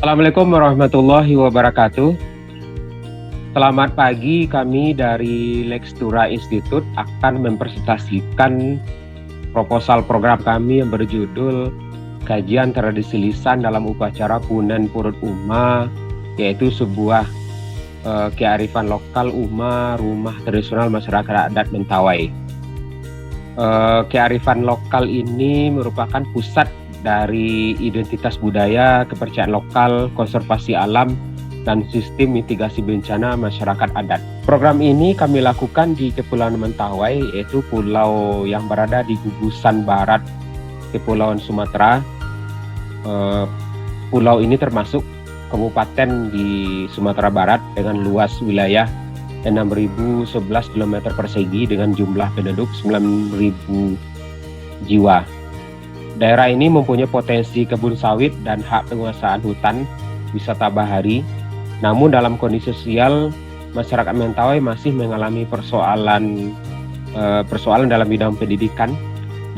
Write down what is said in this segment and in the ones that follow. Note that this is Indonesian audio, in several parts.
Assalamualaikum warahmatullahi wabarakatuh. Selamat pagi, kami dari Lextura Institute akan mempresentasikan proposal program kami yang berjudul Kajian Tradisi Lisan dalam Upacara Punen Purut Uma, yaitu sebuah kearifan lokal Uma, rumah tradisional masyarakat adat Mentawai. Kearifan lokal ini merupakan pusat dari identitas budaya, kepercayaan lokal, konservasi alam, dan sistem mitigasi bencana masyarakat adat. Program ini kami lakukan di Kepulauan Mentawai, yaitu pulau yang berada di gugusan barat Kepulauan Sumatera. Pulau ini termasuk kabupaten di Sumatera Barat dengan luas wilayah 6.011 km persegi dengan jumlah penduduk 9.000 jiwa. Daerah ini mempunyai potensi kebun sawit dan hak penguasaan hutan wisata bahari. Namun dalam kondisi sosial, masyarakat Mentawai masih mengalami persoalan dalam bidang pendidikan.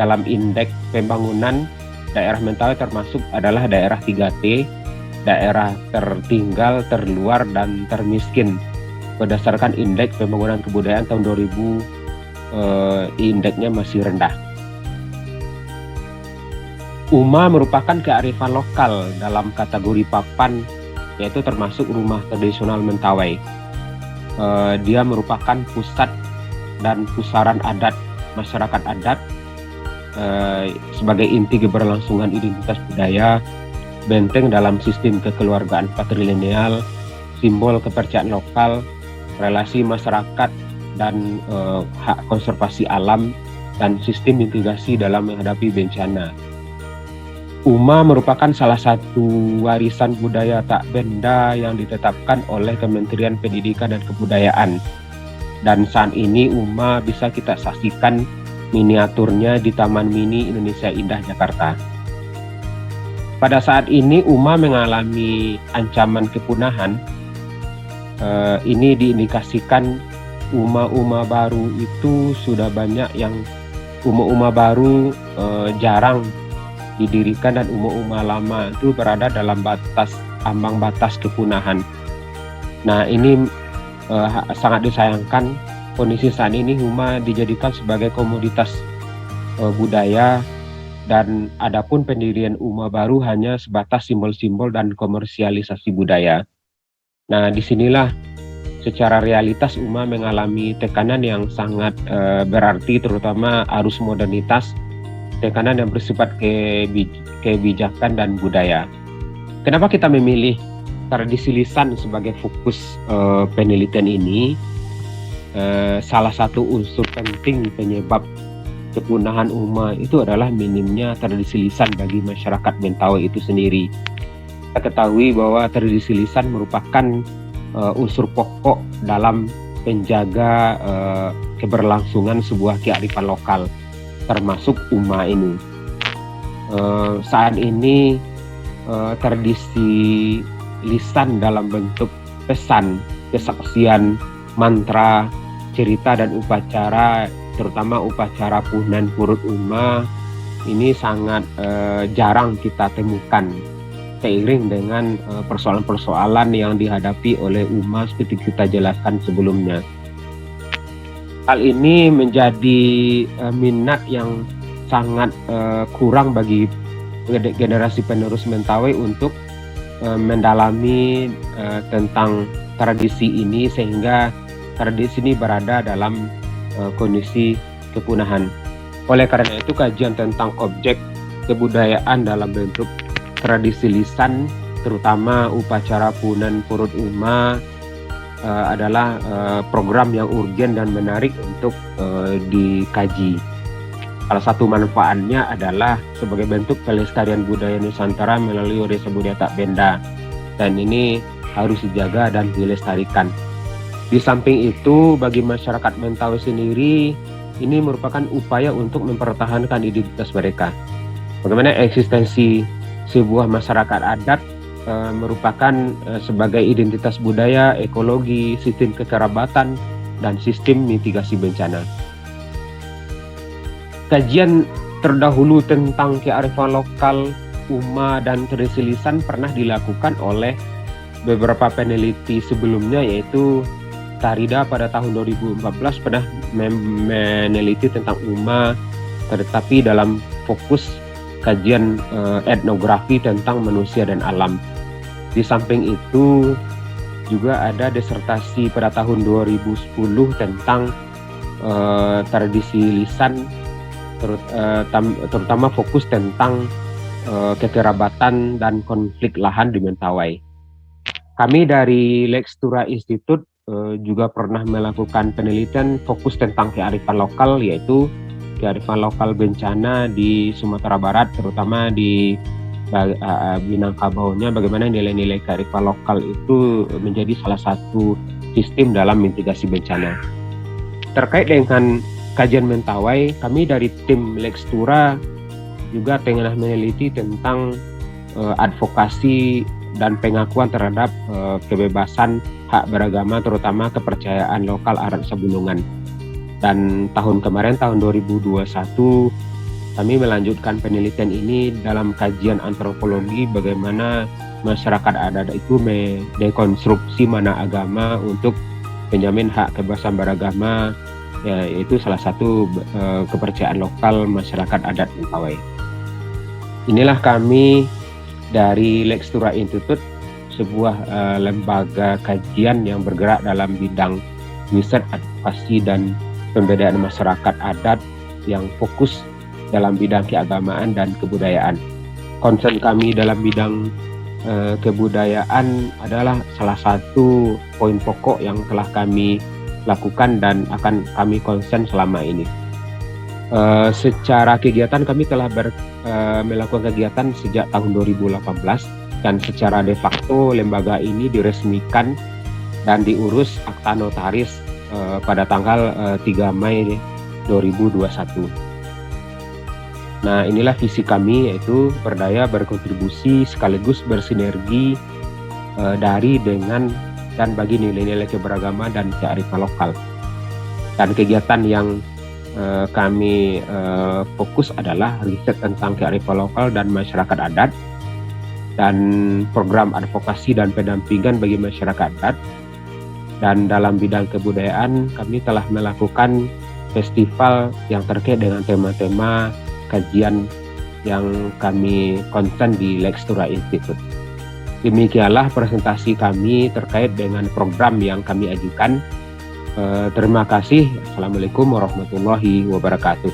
Dalam indeks pembangunan, daerah Mentawai termasuk adalah daerah 3T, daerah tertinggal, terluar, dan termiskin. Berdasarkan indeks pembangunan kebudayaan tahun 2000, indeksnya masih rendah. Uma merupakan kearifan lokal dalam kategori papan, yaitu termasuk rumah tradisional Mentawai. Dia merupakan pusat dan pusaran adat masyarakat adat sebagai inti keberlangsungan identitas budaya, benteng dalam sistem kekeluargaan patrilineal, simbol kepercayaan lokal, relasi masyarakat dan hak konservasi alam, dan sistem mitigasi dalam menghadapi bencana. Uma merupakan salah satu warisan budaya tak benda yang ditetapkan oleh Kementerian Pendidikan dan Kebudayaan. Dan saat ini Uma bisa kita saksikan miniaturnya di Taman Mini Indonesia Indah Jakarta. Pada saat ini Uma mengalami ancaman kepunahan. Ini diindikasikan uma-uma baru itu sudah banyak yang uma-uma baru jarang didirikan, dan uma-uma lama itu berada dalam ambang batas kepunahan. Nah, ini sangat disayangkan kondisi saat ini uma dijadikan sebagai komoditas budaya, dan adapun pendirian uma baru hanya sebatas simbol-simbol dan komersialisasi budaya. Nah, disinilah secara realitas uma mengalami tekanan yang sangat berarti, terutama arus modernitas, tekanan yang bersifat kebijakan dan budaya. Kenapa kita memilih tradisi lisan sebagai fokus penelitian ini? Salah satu unsur penting penyebab kepunahan uma itu adalah minimnya tradisi lisan bagi masyarakat Mentawai itu sendiri. Kita ketahui bahwa tradisi lisan merupakan unsur pokok dalam menjaga keberlangsungan sebuah kearifan lokal, termasuk uma ini. Saat ini tradisi lisan dalam bentuk pesan, kesaksian, mantra, cerita, dan upacara, terutama upacara Punen Purut Uma, ini sangat jarang kita temukan, seiring dengan persoalan-persoalan yang dihadapi oleh uma seperti kita jelaskan sebelumnya. Hal ini menjadi minat yang sangat kurang bagi generasi penerus Mentawai untuk mendalami tentang tradisi ini, sehingga tradisi ini berada dalam kondisi kepunahan. Oleh karena itu, kajian tentang objek kebudayaan dalam bentuk tradisi lisan, terutama upacara Punen Purut Uma, adalah program yang urgen dan menarik untuk dikaji. Salah satu manfaatnya adalah sebagai bentuk pelestarian budaya Nusantara melalui warisan budaya tak benda, dan ini harus dijaga dan dilestarikan. Di samping itu, bagi masyarakat Mentawai sendiri, ini merupakan upaya untuk mempertahankan identitas mereka. Bagaimana eksistensi sebuah masyarakat adat merupakan sebagai identitas budaya, ekologi, sistem kekerabatan, dan sistem mitigasi bencana. Kajian terdahulu tentang kearifan lokal UMA dan tradisi lisan pernah dilakukan oleh beberapa peneliti sebelumnya, yaitu Tarida pada tahun 2014 pernah meneliti tentang UMA, tetapi dalam fokus kajian etnografi tentang manusia dan alam. Di samping itu juga ada disertasi pada tahun 2010 tentang tradisi lisan, terutama fokus tentang kekerabatan dan konflik lahan di Mentawai. Kami dari Lextura Institute juga pernah melakukan penelitian fokus tentang kearifan lokal, yaitu kearifan lokal bencana di Sumatera Barat, terutama di Minangkabaunya, bagaimana nilai-nilai kearifan lokal itu menjadi salah satu sistem dalam mitigasi bencana. Terkait dengan kajian Mentawai, kami dari tim Lextura juga tengah meneliti tentang advokasi dan pengakuan terhadap kebebasan hak beragama, terutama kepercayaan lokal adat Sabulungan. Dan tahun kemarin, tahun 2021, kami melanjutkan penelitian ini dalam kajian antropologi bagaimana masyarakat adat itu mendekonstruksi mana agama untuk menjamin hak kebebasan beragama, yaitu salah satu kepercayaan lokal masyarakat adat Mentawai. Inilah kami dari Lextura Institute, sebuah lembaga kajian yang bergerak dalam bidang riset, advokasi, dan pemberdayaan masyarakat adat yang fokus dalam bidang keagamaan dan kebudayaan. Concern kami dalam bidang kebudayaan adalah salah satu poin pokok yang telah kami lakukan dan akan kami concern selama ini. Secara kegiatan kami telah melakukan kegiatan sejak tahun 2018, dan secara de facto lembaga ini diresmikan dan diurus akta notaris pada tanggal 3 Mei 2021. Nah, inilah visi kami, yaitu berdaya, berkontribusi, sekaligus bersinergi dari, dengan, dan bagi nilai-nilai keberagaman dan kearifan lokal. Dan kegiatan yang kami fokus adalah riset tentang kearifan lokal dan masyarakat adat, dan program advokasi dan pendampingan bagi masyarakat adat. Dan dalam bidang kebudayaan, kami telah melakukan festival yang terkait dengan tema-tema kajian yang kami concern di Lextura Institute. Demikianlah presentasi kami terkait dengan program yang kami ajukan. Terima kasih. Assalamualaikum warahmatullahi wabarakatuh.